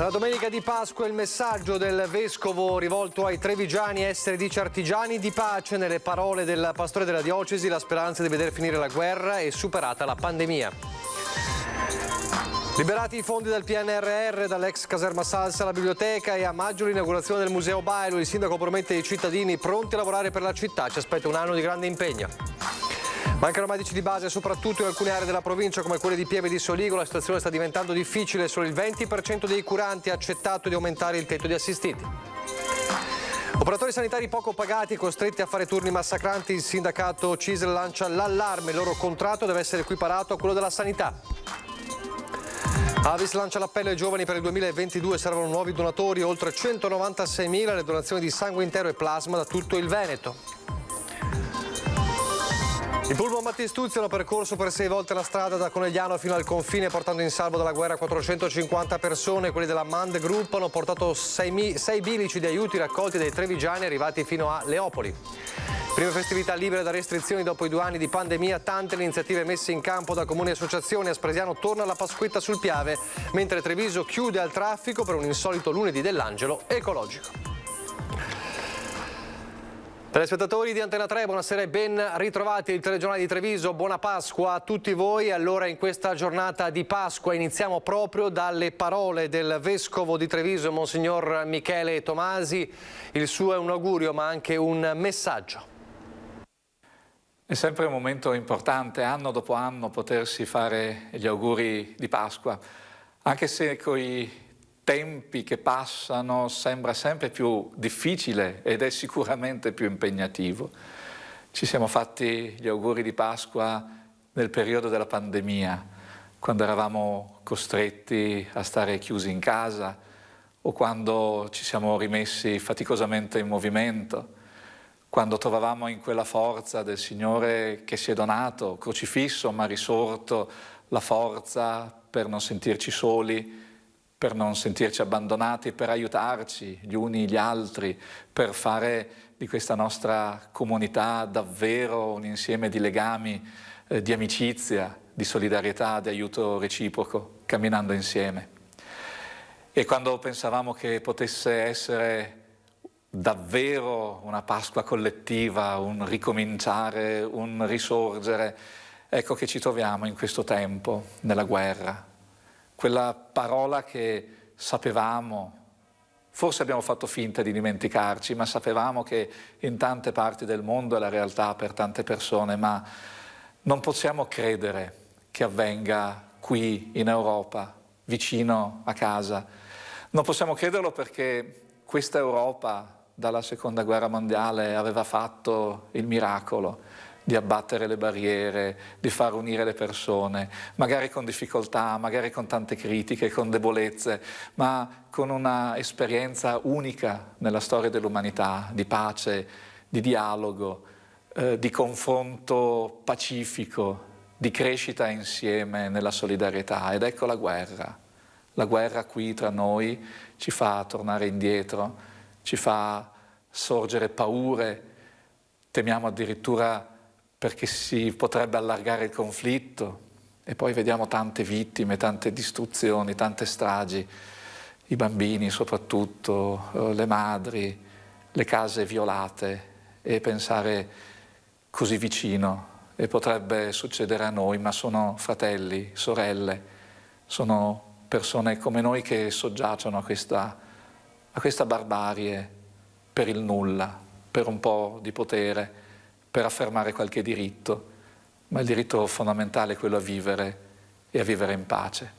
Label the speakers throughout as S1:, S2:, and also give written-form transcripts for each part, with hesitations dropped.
S1: Nella domenica di Pasqua il messaggio del vescovo rivolto ai trevigiani: essere dice artigiani di pace. Nelle parole del pastore della diocesi, la speranza di vedere finire la guerra e superata la pandemia. Liberati i fondi del PNRR, dall'ex caserma Salsa alla biblioteca, e a maggio l'inaugurazione del Museo Bailo. Il sindaco promette ai cittadini pronti a lavorare per la città. Ci aspetta un anno di grande impegno. Mancano medici di base soprattutto in alcune aree della provincia come quelle di Pieve e di Soligo. La situazione sta diventando difficile, solo il 20% dei curanti ha accettato di aumentare il tetto di assistiti. Operatori sanitari poco pagati e costretti a fare turni massacranti. Il sindacato CISL lancia l'allarme: il loro contratto deve essere equiparato a quello della sanità. Avis lancia l'appello ai giovani: per il 2022 servono nuovi donatori, oltre 196.000 le donazioni di sangue intero e plasma da tutto il Veneto. I pullman Battistuzzi hanno percorso per 6 volte la strada da Conegliano fino al confine, portando in salvo dalla guerra 450 persone. Quelli della Mand Group hanno portato 6 bilici di aiuti raccolti dai trevigiani arrivati fino a Leopoli. Prime festività libere da restrizioni dopo i 2 anni di pandemia. Tante le iniziative messe in campo da comuni e associazioni. A Spresiano torna la Pasquetta sul Piave, mentre Treviso chiude al traffico per un insolito lunedì dell'angelo ecologico. Telespettatori di Antena 3, buonasera e ben ritrovati. Il telegiornale di Treviso, buona Pasqua a tutti voi. Allora, in questa giornata di Pasqua iniziamo proprio dalle parole del vescovo di Treviso, Monsignor Michele Tomasi. Il suo è un augurio ma anche un messaggio.
S2: È sempre un momento importante, anno dopo anno, potersi fare gli auguri di Pasqua, anche se coi tempi che passano sembra sempre più difficile ed è sicuramente più impegnativo. Ci siamo fatti gli auguri di Pasqua nel periodo della pandemia, quando eravamo costretti a stare chiusi in casa o quando ci siamo rimessi faticosamente in movimento, quando trovavamo in quella forza del Signore che si è donato, crocifisso ma risorto, la forza per non sentirci soli, per non sentirci abbandonati, per aiutarci gli uni gli altri, per fare di questa nostra comunità davvero un insieme di legami, di amicizia, di solidarietà, di aiuto reciproco, camminando insieme. E quando pensavamo che potesse essere davvero una Pasqua collettiva, un ricominciare, un risorgere, ecco che ci troviamo in questo tempo, nella guerra. Quella parola che sapevamo, forse abbiamo fatto finta di dimenticarci, ma sapevamo che in tante parti del mondo è la realtà per tante persone, ma non possiamo credere che avvenga qui in Europa, vicino a casa. Non possiamo crederlo perché questa Europa dalla Seconda Guerra Mondiale aveva fatto il miracolo di abbattere le barriere, di far unire le persone, magari con difficoltà, magari con tante critiche, con debolezze, ma con una esperienza unica nella storia dell'umanità, di pace, di dialogo, di confronto pacifico, di crescita insieme nella solidarietà. Ed ecco la guerra qui tra noi ci fa tornare indietro, ci fa sorgere paure, temiamo addirittura perché si potrebbe allargare il conflitto, e poi vediamo tante vittime, tante distruzioni, tante stragi, i bambini soprattutto, le madri, le case violate, e pensare così vicino, e potrebbe succedere a noi, ma sono fratelli, sorelle, sono persone come noi che soggiacciono a questa barbarie per il nulla, per un po' di potere, per affermare qualche diritto, ma il diritto fondamentale è quello a vivere e a vivere in pace.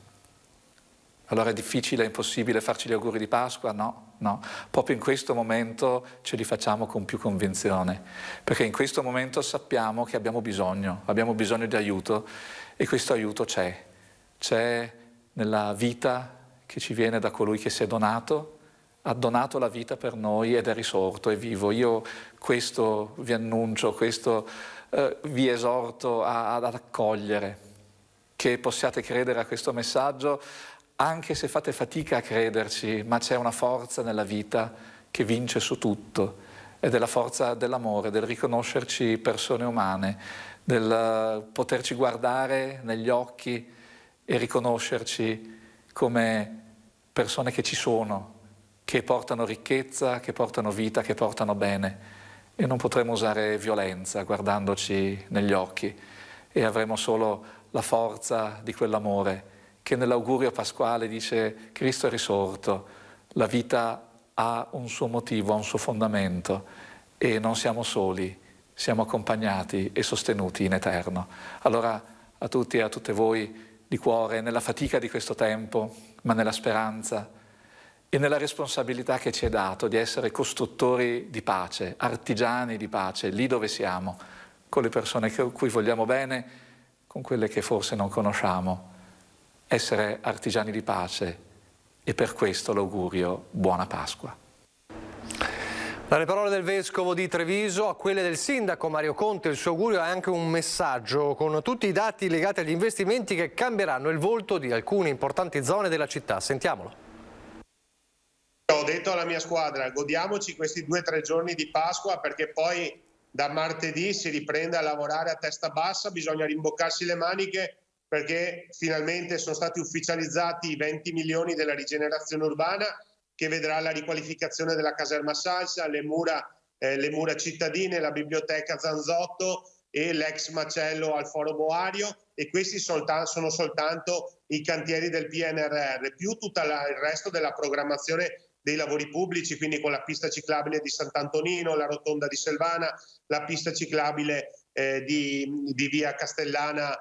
S2: Allora è difficile, è impossibile farci gli auguri di Pasqua? No, no. Proprio in questo momento ce li facciamo con più convinzione, perché in questo momento sappiamo che abbiamo bisogno di aiuto, e questo aiuto c'è nella vita che ci viene da colui che si è donato, ha donato la vita per noi ed è risorto, è vivo. Io questo vi annuncio, questo vi esorto ad accogliere, che possiate credere a questo messaggio, anche se fate fatica a crederci, ma c'è una forza nella vita che vince su tutto, ed è la forza dell'amore, del riconoscerci persone umane, del poterci guardare negli occhi e riconoscerci come persone che ci sono, che portano ricchezza, che portano vita, che portano bene, e non potremo usare violenza guardandoci negli occhi, e avremo solo la forza di quell'amore che nell'augurio pasquale dice: Cristo è risorto, la vita ha un suo motivo, ha un suo fondamento, e non siamo soli, siamo accompagnati e sostenuti in eterno. Allora a tutti e a tutte voi, di cuore, nella fatica di questo tempo, ma nella speranza e nella responsabilità che ci è dato di essere costruttori di pace, artigiani di pace, lì dove siamo, con le persone a cui vogliamo bene, con quelle che forse non conosciamo, essere artigiani di pace, e per questo l'augurio buona Pasqua.
S1: Dalle parole del Vescovo di Treviso a quelle del Sindaco Mario Conte, il suo augurio è anche un messaggio con tutti i dati legati agli investimenti che cambieranno il volto di alcune importanti zone della città. Sentiamolo.
S3: Ho detto alla mia squadra: godiamoci questi 2 o 3 giorni di Pasqua, perché poi da martedì si riprende a lavorare a testa bassa, bisogna rimboccarsi le maniche, perché finalmente sono stati ufficializzati i 20 milioni della rigenerazione urbana, che vedrà la riqualificazione della caserma Salsa, le mura cittadine, la biblioteca Zanzotto e l'ex macello al Foro Boario, e questi sono soltanto i cantieri del PNRR, più tutto il resto della programmazione dei lavori pubblici, quindi con la pista ciclabile di Sant'Antonino, la rotonda di Selvana, la pista ciclabile di via Castellana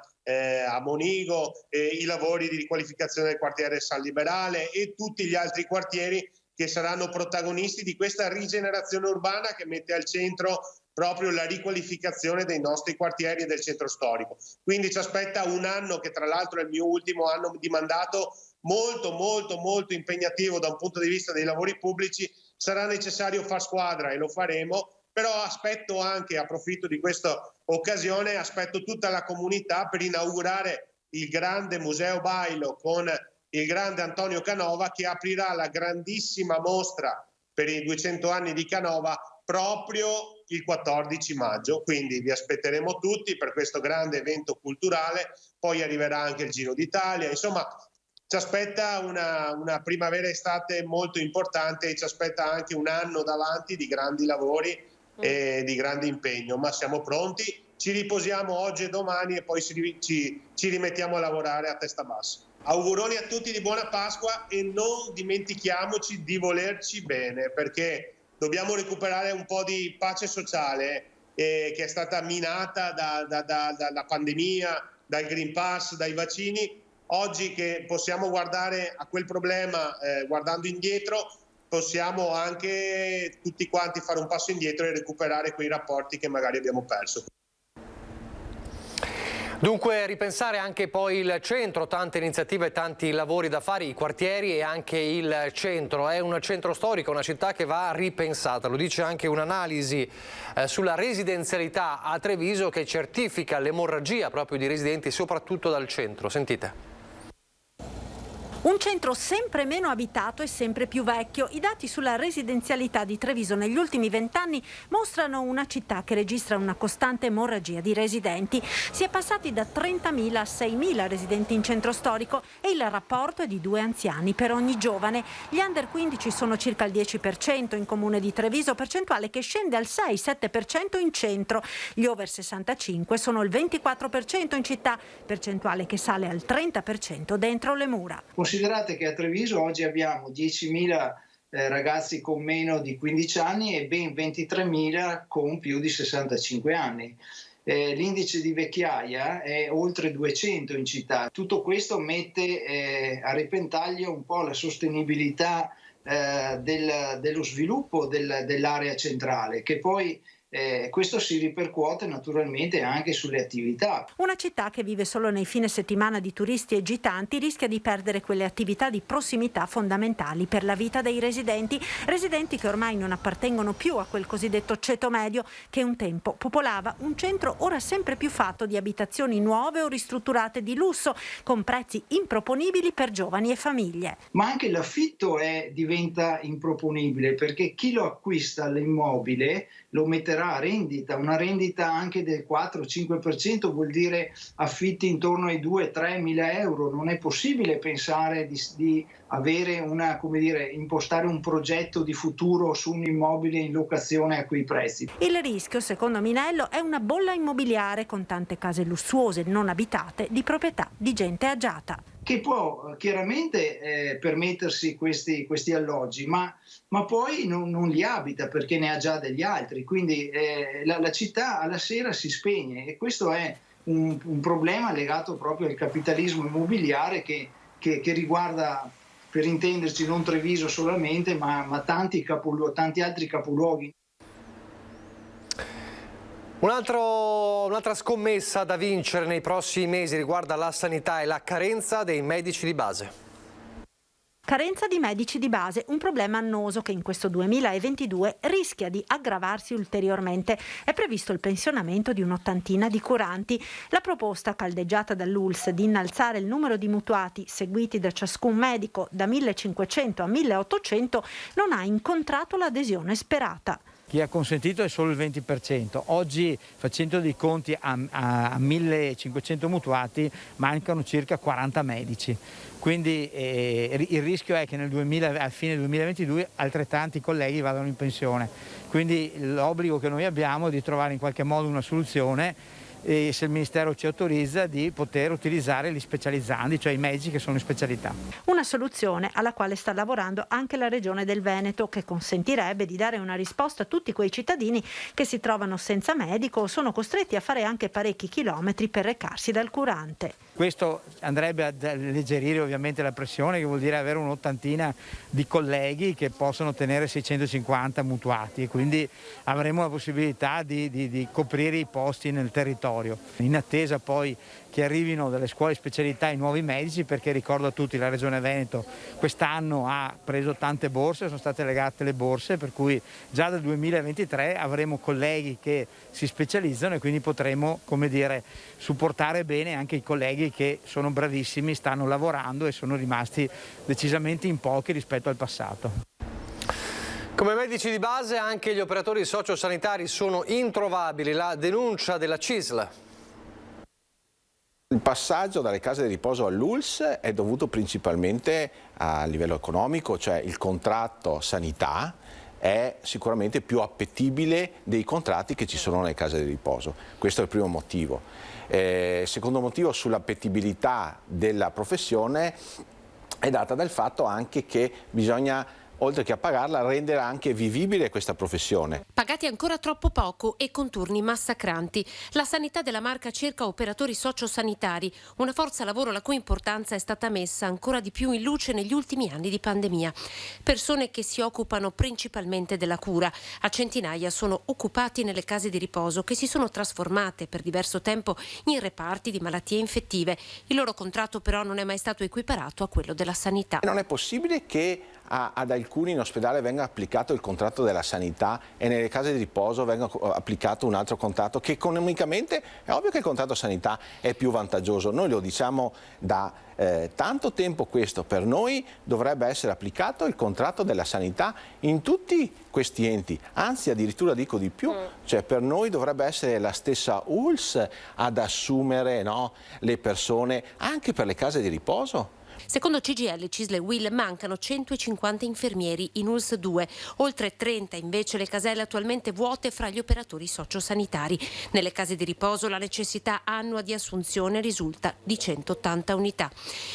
S3: a Monigo, i lavori di riqualificazione del quartiere San Liberale e tutti gli altri quartieri che saranno protagonisti di questa rigenerazione urbana che mette al centro proprio la riqualificazione dei nostri quartieri e del centro storico. Quindi ci aspetta un anno che tra l'altro è il mio ultimo anno di mandato, molto impegnativo da un punto di vista dei lavori pubblici. Sarà necessario far squadra e lo faremo, però aspetto anche, approfitto di questa occasione, aspetto tutta la comunità per inaugurare il grande Museo Bailo con il grande Antonio Canova, che aprirà la grandissima mostra per i 200 anni di Canova proprio il 14 maggio, quindi vi aspetteremo tutti per questo grande evento culturale. Poi arriverà anche il Giro d'Italia, insomma ci aspetta una primavera-estate molto importante, e ci aspetta anche un anno davanti di grandi lavori e di grande impegno, ma siamo pronti, ci riposiamo oggi e domani e poi ci rimettiamo a lavorare a testa bassa. Auguroni a tutti di buona Pasqua, e non dimentichiamoci di volerci bene, perché dobbiamo recuperare un po' di pace sociale che è stata minata dalla pandemia, dal Green Pass, dai vaccini. Oggi che possiamo guardare a quel problema guardando indietro, possiamo anche tutti quanti fare un passo indietro e recuperare quei rapporti che magari abbiamo perso.
S1: Dunque ripensare anche poi il centro, tante iniziative, tanti lavori da fare, i quartieri e anche il centro. È un centro storico, una città che va ripensata, lo dice anche un'analisi sulla residenzialità a Treviso che certifica l'emorragia proprio di residenti soprattutto dal centro. Sentite.
S4: Un centro sempre meno abitato e sempre più vecchio. I dati sulla residenzialità di Treviso negli ultimi 20 anni mostrano una città che registra una costante emorragia di residenti. Si è passati da 30.000 a 6.000 residenti in centro storico e il rapporto è di 2 anziani per ogni giovane. Gli under 15 sono circa il 10% in comune di Treviso, percentuale che scende al 6-7% in centro. Gli over 65 sono il 24% in città, percentuale che sale al 30% dentro le mura.
S5: Considerate che a Treviso oggi abbiamo 10.000 ragazzi con meno di 15 anni e ben 23.000 con più di 65 anni. L'indice di vecchiaia è oltre 200 in città. Tutto questo mette a repentaglio un po' la sostenibilità dello sviluppo dell'area centrale, che poi questo si ripercuote naturalmente anche sulle attività.
S4: Una città che vive solo nei fine settimana di turisti e gitanti rischia di perdere quelle attività di prossimità fondamentali per la vita dei residenti che ormai non appartengono più a quel cosiddetto ceto medio che un tempo popolava un centro ora sempre più fatto di abitazioni nuove o ristrutturate di lusso con prezzi improponibili per giovani e famiglie.
S5: Ma anche l'affitto diventa improponibile, perché chi lo acquista l'immobile lo metterà genererà rendita, una rendita anche del 4-5%, vuol dire affitti intorno ai 2-3 mila euro. Non è possibile pensare di avere impostare un progetto di futuro su un immobile in locazione a quei prezzi.
S4: Il rischio, secondo Minello, è una bolla immobiliare con tante case lussuose non abitate di proprietà di gente agiata,
S5: che può chiaramente permettersi questi alloggi, ma poi non li abita perché ne ha già degli altri, quindi la città alla sera si spegne, e questo è un problema legato proprio al capitalismo immobiliare che riguarda, per intenderci, non Treviso solamente, ma tanti altri capoluoghi.
S1: Un'altra scommessa da vincere nei prossimi mesi riguarda la sanità e la carenza dei medici di base.
S4: Carenza di medici di base, un problema annoso che in questo 2022 rischia di aggravarsi ulteriormente. È previsto il pensionamento di un'ottantina di curanti. La proposta, caldeggiata dall'ULSS, di innalzare il numero di mutuati seguiti da ciascun medico da 1.500 a 1.800 non ha incontrato l'adesione sperata.
S6: Chi ha consentito è solo il 20%. Oggi, facendo dei conti a 1.500 mutuati, mancano circa 40 medici. Quindi il rischio è che a fine 2022 altrettanti colleghi vadano in pensione. Quindi l'obbligo che noi abbiamo è di trovare in qualche modo una soluzione, e se il Ministero ci autorizza, di poter utilizzare gli specializzandi, cioè i medici che sono in specialità.
S4: Una soluzione alla quale sta lavorando anche la Regione del Veneto, che consentirebbe di dare una risposta a tutti quei cittadini che si trovano senza medico o sono costretti a fare anche parecchi chilometri per recarsi dal curante.
S6: Questo andrebbe ad alleggerire ovviamente la pressione, che vuol dire avere un'ottantina di colleghi che possono tenere 650 mutuati, e quindi avremo la possibilità di coprire i posti nel territorio. In attesa poi che arrivino dalle scuole di specialità i nuovi medici, perché ricordo a tutti, la Regione Veneto quest'anno ha preso tante borse, sono state legate le borse, per cui già dal 2023 avremo colleghi che si specializzano, e quindi potremo, come dire, supportare bene anche i colleghi che sono bravissimi, stanno lavorando e sono rimasti decisamente in pochi rispetto al passato.
S1: Come medici di base anche gli operatori sociosanitari sono introvabili, la denuncia della CISL.
S7: Il passaggio dalle case di riposo all'ULSS è dovuto principalmente a livello economico, cioè il contratto sanità è sicuramente più appetibile dei contratti che ci sono nelle case di riposo. Questo è il primo motivo. Secondo motivo, sull'appetibilità della professione è data dal fatto anche che bisogna, oltre che a pagarla, rendere anche vivibile questa professione.
S8: Pagati ancora troppo poco e con turni massacranti. La sanità della Marca cerca operatori sociosanitari, una forza lavoro la cui importanza è stata messa ancora di più in luce negli ultimi anni di pandemia. Persone che si occupano principalmente della cura. A centinaia sono occupati nelle case di riposo, che si sono trasformate per diverso tempo in reparti di malattie infettive. Il loro contratto però non è mai stato equiparato a quello della sanità.
S7: Non è possibile che ad alcuni in ospedale venga applicato il contratto della sanità e nelle case di riposo venga applicato un altro contratto, che economicamente è ovvio che il contratto sanità è più vantaggioso. Noi lo diciamo da tanto tempo questo, per noi dovrebbe essere applicato il contratto della sanità in tutti questi enti, anzi addirittura dico di più, cioè per noi dovrebbe essere la stessa ULSS ad assumere, no, le persone anche per le case di riposo.
S8: Secondo CGIL, CISL e UIL mancano 150 infermieri in ULSS 2, oltre 30 invece le caselle attualmente vuote fra gli operatori sociosanitari. Nelle case di riposo la necessità annua di assunzione risulta di 180 unità.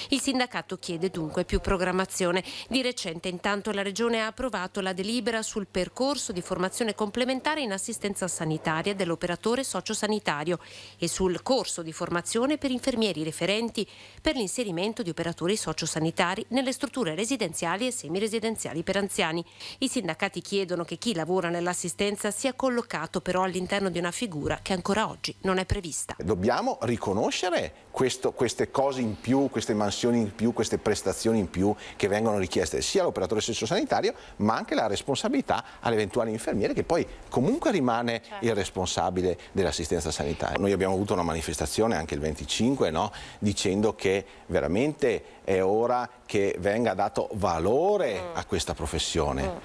S8: Il sindacato chiede dunque più programmazione. Di recente intanto la Regione ha approvato la delibera sul percorso di formazione complementare in assistenza sanitaria dell'operatore sociosanitario e sul corso di formazione per infermieri referenti per l'inserimento di operatori sociosanitari nelle strutture residenziali e semiresidenziali per anziani. I sindacati chiedono che chi lavora nell'assistenza sia collocato però all'interno di una figura che ancora oggi non è prevista.
S7: Dobbiamo riconoscere queste cose in più, queste mansioni in più, queste prestazioni in più che vengono richieste sia all'operatore sociosanitario, ma anche la responsabilità all'eventuale infermiere, che poi comunque rimane il responsabile dell'assistenza sanitaria. Noi abbiamo avuto una manifestazione anche il 25, no? Dicendo che veramente è ora che venga dato valore a questa professione.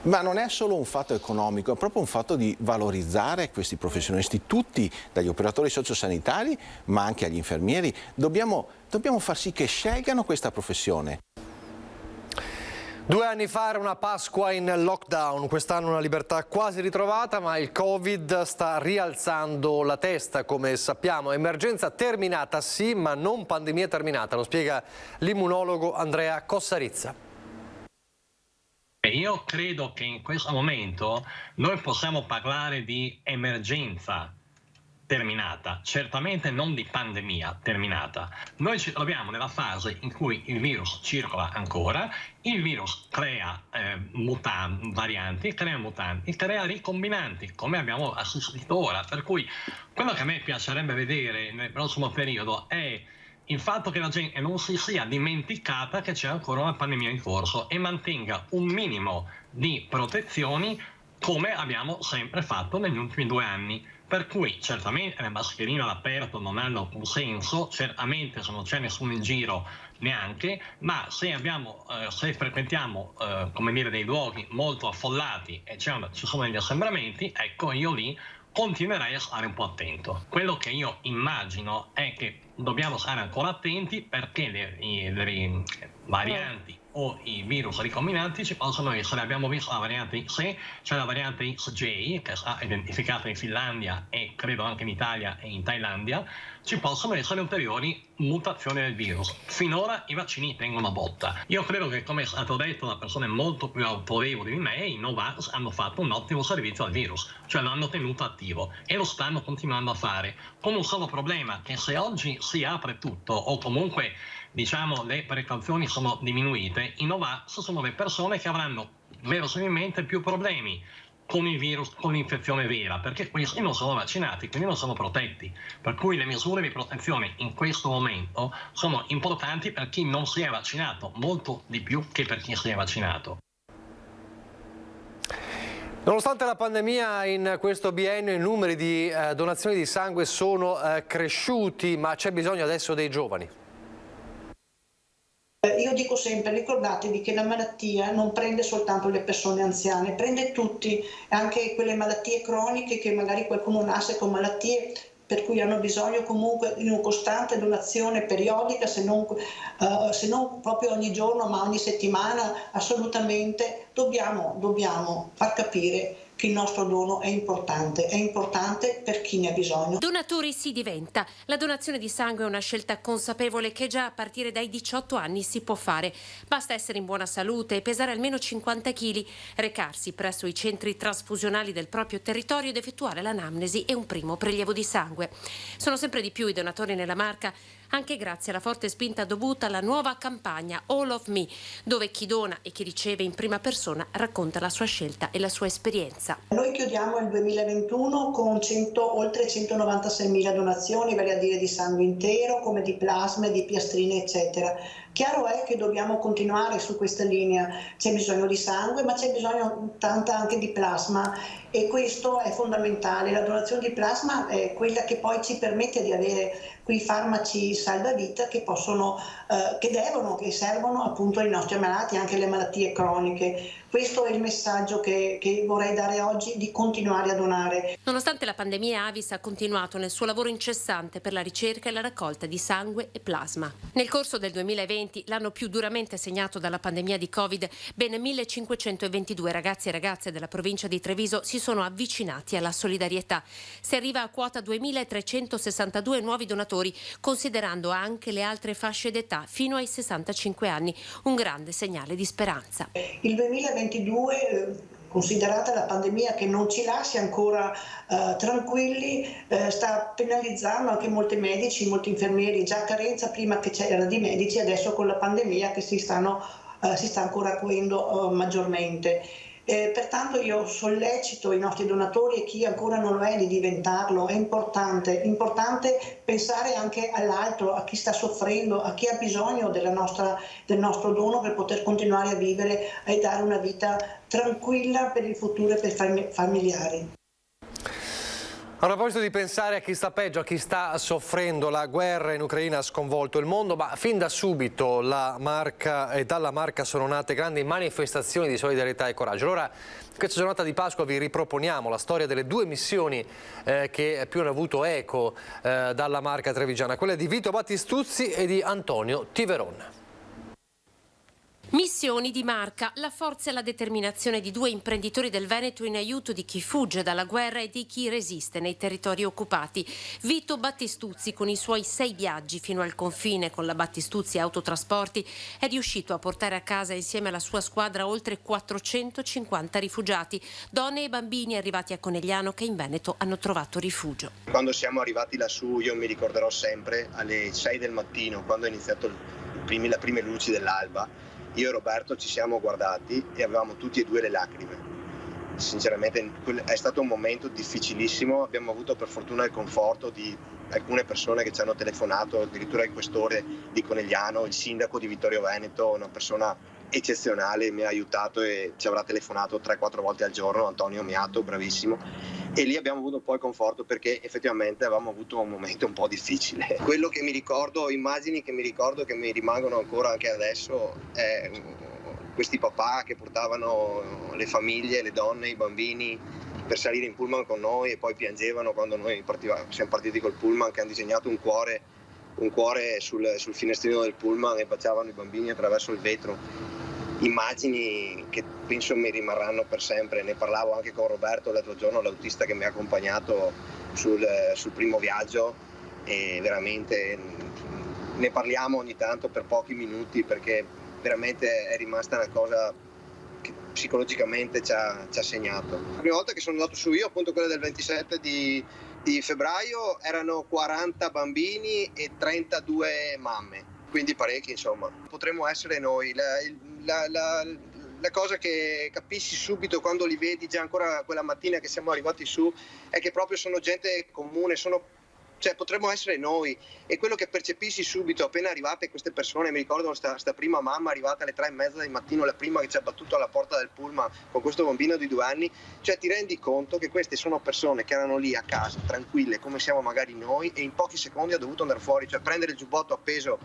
S7: Ma non è solo un fatto economico, è proprio un fatto di valorizzare questi professionisti, tutti, dagli operatori sociosanitari ma anche agli infermieri. Dobbiamo far sì che scelgano questa professione.
S1: 2 anni fa era una Pasqua in lockdown, quest'anno una libertà quasi ritrovata, ma il Covid sta rialzando la testa, come sappiamo. Emergenza terminata sì, ma non pandemia terminata, lo spiega l'immunologo Andrea Cossarizza.
S9: Io credo che in questo momento noi possiamo parlare di emergenza terminata, certamente non di pandemia terminata. Noi ci troviamo nella fase in cui il virus circola ancora, il virus crea varianti, crea mutanti, crea ricombinanti, come abbiamo assistito ora. Per cui quello che a me piacerebbe vedere nel prossimo periodo è il fatto che la gente non si sia dimenticata che c'è ancora una pandemia in corso e mantenga un minimo di protezioni come abbiamo sempre fatto negli ultimi 2 anni. Per cui certamente le mascherine all'aperto non hanno alcun senso, certamente se non c'è nessuno in giro neanche, ma se frequentiamo come dire, dei luoghi molto affollati e ci sono degli assembramenti, ecco io lì continuerei a stare un po' attento. Quello che io immagino è che dobbiamo stare ancora attenti perché le varianti o i virus ricombinanti ci possono essere. Abbiamo visto la variante XE, c'è la variante XJ che è stata identificata in Finlandia e credo anche in Italia e in Thailandia. Ci possono essere ulteriori mutazioni del virus. Finora i vaccini tengono botta. Io credo che, come è stato detto da persone molto più autorevoli di me, i Novax hanno fatto un ottimo servizio al virus, cioè lo hanno tenuto attivo e lo stanno continuando a fare, con un solo problema, che se oggi si apre tutto o comunque diciamo le precauzioni sono diminuite, i Novax sono le persone che avranno verosimilmente più problemi con il virus, con l'infezione vera, perché questi non sono vaccinati, quindi non sono protetti. Per cui le misure di protezione in questo momento sono importanti per chi non si è vaccinato, molto di più che per chi si è vaccinato.
S1: Nonostante la pandemia, in questo biennio i numeri di donazioni di sangue sono cresciuti, ma c'è bisogno adesso dei giovani.
S10: Io dico sempre, ricordatevi che la malattia non prende soltanto le persone anziane, prende tutti, anche quelle malattie croniche che magari qualcuno nasce con malattie per cui hanno bisogno comunque di una costante donazione periodica, se non proprio ogni giorno ma ogni settimana. Assolutamente dobbiamo far capire che il nostro dono è importante per chi ne ha bisogno.
S8: Donatori si diventa. La donazione di sangue è una scelta consapevole che già a partire dai 18 anni si può fare. Basta essere in buona salute e pesare almeno 50 kg, recarsi presso i centri trasfusionali del proprio territorio ed effettuare l'anamnesi e un primo prelievo di sangue. Sono sempre di più i donatori nella Marca, anche grazie alla forte spinta dovuta alla nuova campagna All of Me, dove chi dona e chi riceve in prima persona racconta la sua scelta e la sua esperienza.
S10: Noi chiudiamo il 2021 con oltre 196.000 donazioni, vale a dire di sangue intero, come di plasma, di piastrine, eccetera. Chiaro è che dobbiamo continuare su questa linea, c'è bisogno di sangue ma c'è bisogno tanta anche di plasma e questo è fondamentale. La donazione di plasma è quella che poi ci permette di avere quei farmaci salvavita che che servono appunto ai nostri malati, anche alle malattie croniche. Questo è il messaggio che vorrei dare oggi, di continuare a donare.
S8: Nonostante la pandemia, Avis ha continuato nel suo lavoro incessante per la ricerca e la raccolta di sangue e plasma. Nel corso del 2020, l'anno più duramente segnato dalla pandemia di Covid, ben 1522 ragazzi e ragazze della provincia di Treviso si sono avvicinati alla solidarietà. Si arriva a quota 2362 nuovi donatori, considerando anche le altre fasce d'età fino ai 65 anni, un grande segnale di speranza.
S10: Il 2022, considerata la pandemia che non ci lascia ancora tranquilli, sta penalizzando anche molti medici, molti infermieri, già carenza prima che c'era di medici, adesso con la pandemia che si sta ancora acuendo maggiormente. Pertanto io sollecito i nostri donatori e chi ancora non lo è di diventarlo. È importante pensare anche all'altro, a chi sta soffrendo, a chi ha bisogno del nostro dono per poter continuare a vivere e dare una vita tranquilla per il futuro e per i familiari.
S1: A proposito di pensare a chi sta peggio, a chi sta soffrendo, la guerra in Ucraina ha sconvolto il mondo, ma fin da subito dalla Marca sono nate grandi manifestazioni di solidarietà e coraggio. Allora, in questa giornata di Pasqua vi riproponiamo la storia delle due missioni che più hanno avuto eco dalla Marca trevigiana, quella di Vito Battistuzzi e di Antonio Tiveron.
S8: Missioni di Marca, la forza e la determinazione di due imprenditori del Veneto in aiuto di chi fugge dalla guerra e di chi resiste nei territori occupati. Vito Battistuzzi, con i suoi 6 viaggi fino al confine con la Battistuzzi Autotrasporti, è riuscito a portare a casa insieme alla sua squadra oltre 450 rifugiati, donne e bambini arrivati a Conegliano che in Veneto hanno trovato rifugio.
S11: Quando siamo arrivati lassù io mi ricorderò sempre alle 6 del mattino, quando è iniziato le prime luci dell'alba. Io e Roberto ci siamo guardati e avevamo tutti e due le lacrime. Sinceramente è stato un momento difficilissimo, abbiamo avuto per fortuna il conforto di alcune persone che ci hanno telefonato, addirittura il questore di Conegliano, il sindaco di Vittorio Veneto, una persona eccezionale, mi ha aiutato e ci avrà telefonato 3-4 volte al giorno, Antonio Miato, bravissimo. E lì abbiamo avuto poi conforto perché effettivamente avevamo avuto un momento un po' difficile. Quello che mi ricordo, immagini che mi ricordo che mi rimangono ancora anche adesso, è questi papà che portavano le famiglie, le donne, i bambini per salire in pullman con noi e poi piangevano quando noi siamo partiti col pullman, che hanno disegnato un cuore sul finestrino del pullman e baciavano i bambini attraverso il vetro. Immagini che penso mi rimarranno per sempre. Ne parlavo anche con Roberto l'altro giorno, l'autista che mi ha accompagnato sul primo viaggio, e veramente ne parliamo ogni tanto per pochi minuti perché veramente è rimasta una cosa che psicologicamente ci ha segnato. La prima volta che sono andato su io, appunto quella del 27 di febbraio, erano 40 bambini e 32 mamme, quindi parecchi insomma. Potremmo essere noi. La cosa che capisci subito quando li vedi già ancora quella mattina che siamo arrivati su è che proprio sono gente comune, cioè potremmo essere noi, e quello che percepissi subito appena arrivate queste persone, mi ricordo sta prima mamma arrivata alle 3:30 del mattino, la prima che ci ha battuto alla porta del pullman con questo bambino di 2 anni, cioè ti rendi conto che queste sono persone che erano lì a casa, tranquille, come siamo magari noi, e in pochi secondi ha dovuto andare fuori, cioè prendere il giubbotto appeso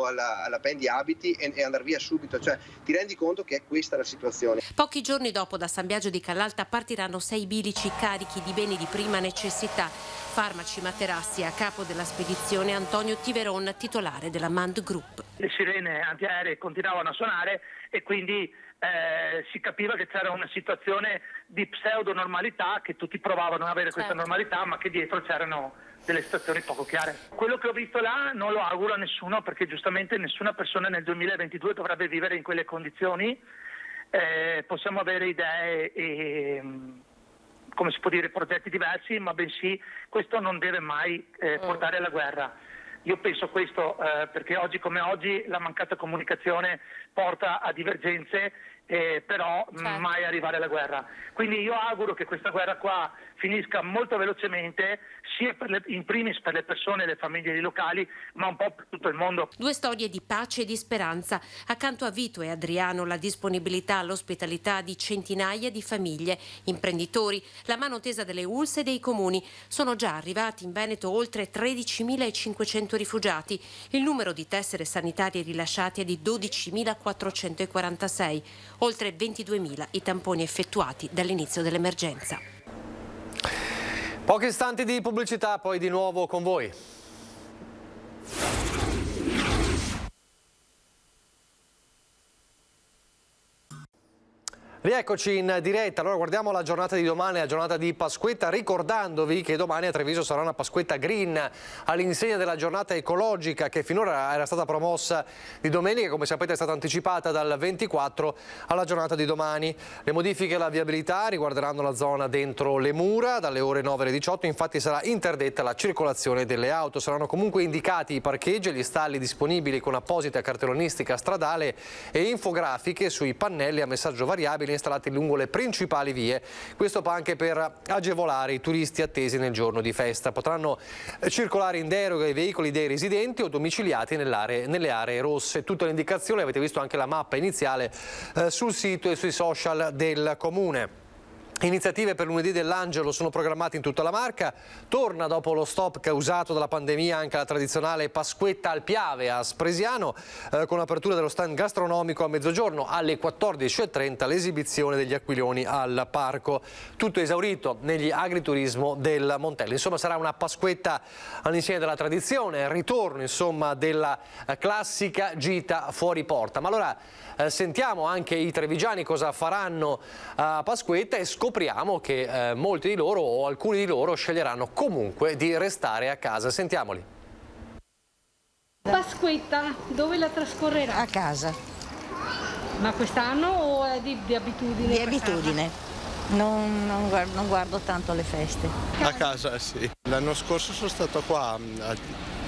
S11: alla pendi abiti e andare via subito, cioè ti rendi conto che è questa la situazione.
S8: Pochi giorni dopo da San Biagio di Callalta partiranno 6 bilici carichi di beni di prima necessità, farmaci, materassi. A capo della spedizione Antonio Tiveron, titolare della Mand Group.
S12: Le sirene antiaeree continuavano a suonare e quindi si capiva che c'era una situazione di pseudo-normalità, che tutti provavano ad avere questa normalità, ma che dietro c'erano delle situazioni poco chiare. Quello che ho visto là non lo auguro a nessuno, perché giustamente nessuna persona nel 2022 dovrebbe vivere in quelle condizioni. Possiamo avere idee e come si può dire, progetti diversi, ma bensì questo non deve mai portare alla guerra. Io penso questo perché oggi come oggi la mancata comunicazione porta a divergenze, però mai arrivare alla guerra. Quindi io auguro che questa guerra qua finisca molto velocemente, sia in primis per le persone e le famiglie locali, ma un po' per tutto il mondo.
S8: 2 storie di pace e di speranza. Accanto a Vito e Adriano la disponibilità all'ospitalità di centinaia di famiglie, imprenditori, la mano tesa delle ULSS e dei comuni. Sono già arrivati in Veneto oltre 13.500 rifugiati. Il numero di tessere sanitarie rilasciate è di 12.446. Oltre 22.000 i tamponi effettuati dall'inizio dell'emergenza.
S1: Pochi istanti di pubblicità, poi di nuovo con voi. Rieccoci in diretta. Allora guardiamo la giornata di domani, la giornata di Pasquetta, ricordandovi che domani a Treviso sarà una Pasquetta green all'insegna della giornata ecologica che finora era stata promossa di domenica, come sapete è stata anticipata dal 24 alla giornata di domani. Le modifiche alla viabilità riguarderanno la zona dentro le mura dalle ore 9 alle 18, infatti sarà interdetta la circolazione delle auto. Saranno comunque indicati i parcheggi e gli stalli disponibili con apposita cartellonistica stradale e infografiche sui pannelli a messaggio variabile installati lungo le principali vie. Questo anche per agevolare i turisti attesi nel giorno di festa. Potranno circolare in deroga i veicoli dei residenti o domiciliati nelle aree rosse. Tutte le indicazioni, avete visto anche la mappa iniziale sul sito e sui social del Comune. Iniziative per lunedì dell'Angelo sono programmate in tutta la Marca. Torna dopo lo stop causato dalla pandemia anche la tradizionale Pasquetta al Piave a Spresiano, con l'apertura dello stand gastronomico a mezzogiorno. Alle 14:30 l'esibizione degli aquiloni al parco. Tutto esaurito negli agriturismo del Montello. Insomma, sarà una Pasquetta all'insegna della tradizione, il ritorno insomma della classica gita fuori porta. Ma allora sentiamo anche i trevigiani cosa faranno a Pasquetta e scopriamo che molti di loro o alcuni di loro sceglieranno comunque di restare a casa. Sentiamoli.
S13: Pasquetta, dove la trascorrerà?
S14: A casa.
S13: Ma quest'anno o è di abitudine?
S14: Di abitudine. Non guardo tanto le feste.
S15: A casa, sì. L'anno scorso sono stato qua,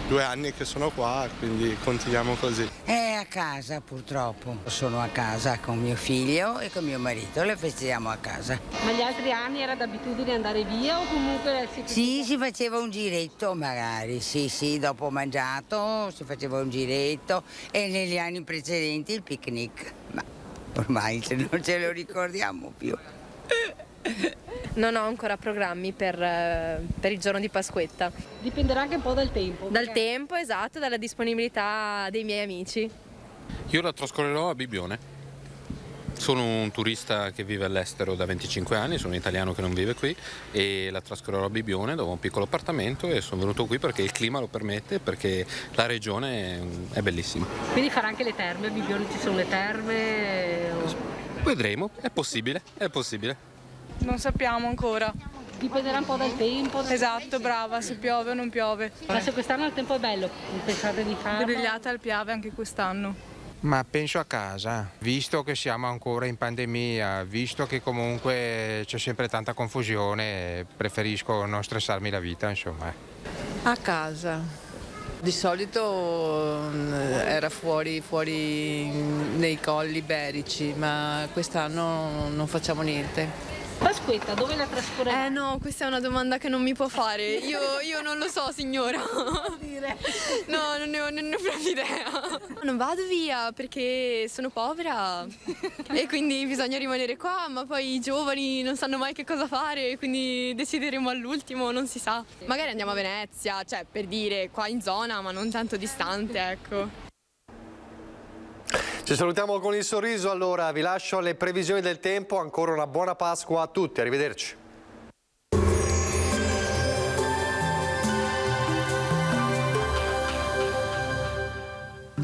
S15: 2 anni che sono qua, quindi continuiamo così.
S14: A casa purtroppo. Sono a casa con mio figlio e con mio marito, le festeggiamo a casa.
S13: Ma gli altri anni era d'abitudine andare via o comunque
S14: si faceva un giretto magari, sì, dopo mangiato si faceva un giretto e negli anni precedenti il picnic, ma ormai non ce lo ricordiamo più.
S16: Non ho ancora programmi per il giorno di Pasquetta.
S13: Dipenderà anche un po' dal tempo.
S16: Dal tempo, esatto, dalla disponibilità dei miei amici.
S17: Io la trascorrerò a Bibbione. Sono un turista che vive all'estero da 25 anni, sono un italiano che non vive qui e la trascorrerò a Bibbione dove ho un piccolo appartamento e sono venuto qui perché il clima lo permette, perché la regione è bellissima.
S13: Quindi farà anche le terme, a Bibbione ci sono le terme?
S17: Vedremo, è possibile, è possibile.
S16: Non sappiamo ancora.
S13: Dipenderà un po' dal tempo.
S16: Esatto, brava, se piove o non piove.
S13: Ma se quest'anno il tempo è bello, pensate di farlo?
S16: Grigliata al Piave anche quest'anno.
S18: Ma penso a casa, visto che siamo ancora in pandemia, visto che comunque c'è sempre tanta confusione, preferisco non stressarmi la vita, insomma.
S16: A casa. Di solito era fuori nei colli iberici, ma quest'anno non facciamo niente.
S13: Pasquetta, dove la trascorrerà?
S16: No, questa è una domanda che non mi può fare. Io non lo so, signora. No, non ne ho proprio idea. Non vado via perché sono povera e quindi bisogna rimanere qua, ma poi i giovani non sanno mai che cosa fare, quindi decideremo all'ultimo, non si sa. Magari andiamo a Venezia, cioè per dire qua in zona, ma non tanto distante, ecco.
S1: Ci salutiamo con il sorriso, allora vi lascio alle previsioni del tempo, ancora una buona Pasqua a tutti, arrivederci.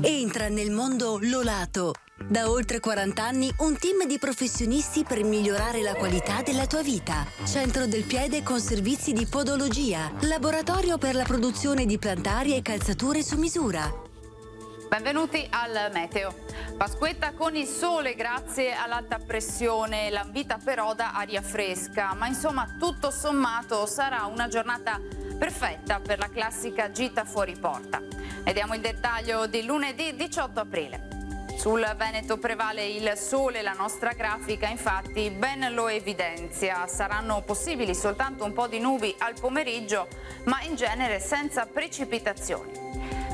S19: Entra nel mondo Lolato. Da oltre 40 anni un team di professionisti per migliorare la qualità della tua vita. Centro del piede con servizi di podologia, laboratorio per la produzione di plantari e calzature su misura.
S20: Benvenuti al meteo. Pasquetta con il sole grazie all'alta pressione, l'ambita però da aria fresca, ma insomma tutto sommato sarà una giornata perfetta per la classica gita fuori porta. Vediamo il dettaglio di lunedì 18 aprile. Sul Veneto prevale il sole, la nostra grafica infatti ben lo evidenzia. Saranno possibili soltanto un po' di nubi al pomeriggio, ma in genere senza precipitazioni.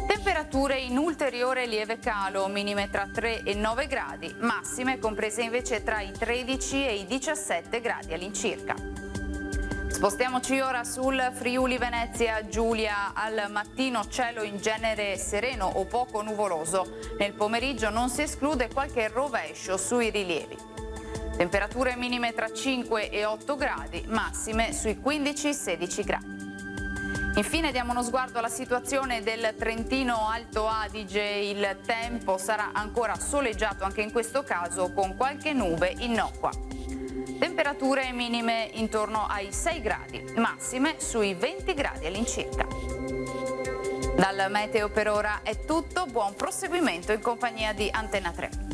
S20: Temperature in ulteriore lieve calo, minime tra 3 e 9 gradi, massime comprese invece tra i 13 e i 17 gradi all'incirca. Spostiamoci ora sul Friuli Venezia Giulia. Al mattino cielo in genere sereno o poco nuvoloso. Nel pomeriggio non si esclude qualche rovescio sui rilievi. Temperature minime tra 5 e 8 gradi, massime sui 15-16 gradi. Infine diamo uno sguardo alla situazione del Trentino Alto Adige. Il tempo sarà ancora soleggiato anche in questo caso con qualche nube innocua. Temperature minime intorno ai 6 gradi, massime sui 20 gradi all'incirca. Dal meteo per ora è tutto, buon proseguimento in compagnia di Antenna 3.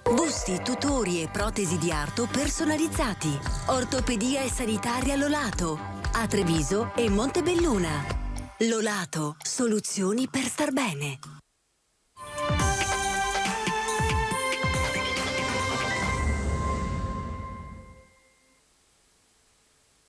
S19: Busti, tutori e protesi di arto personalizzati. Ortopedia e sanitaria Lolato. A Treviso e Montebelluna. Lolato, soluzioni per star bene.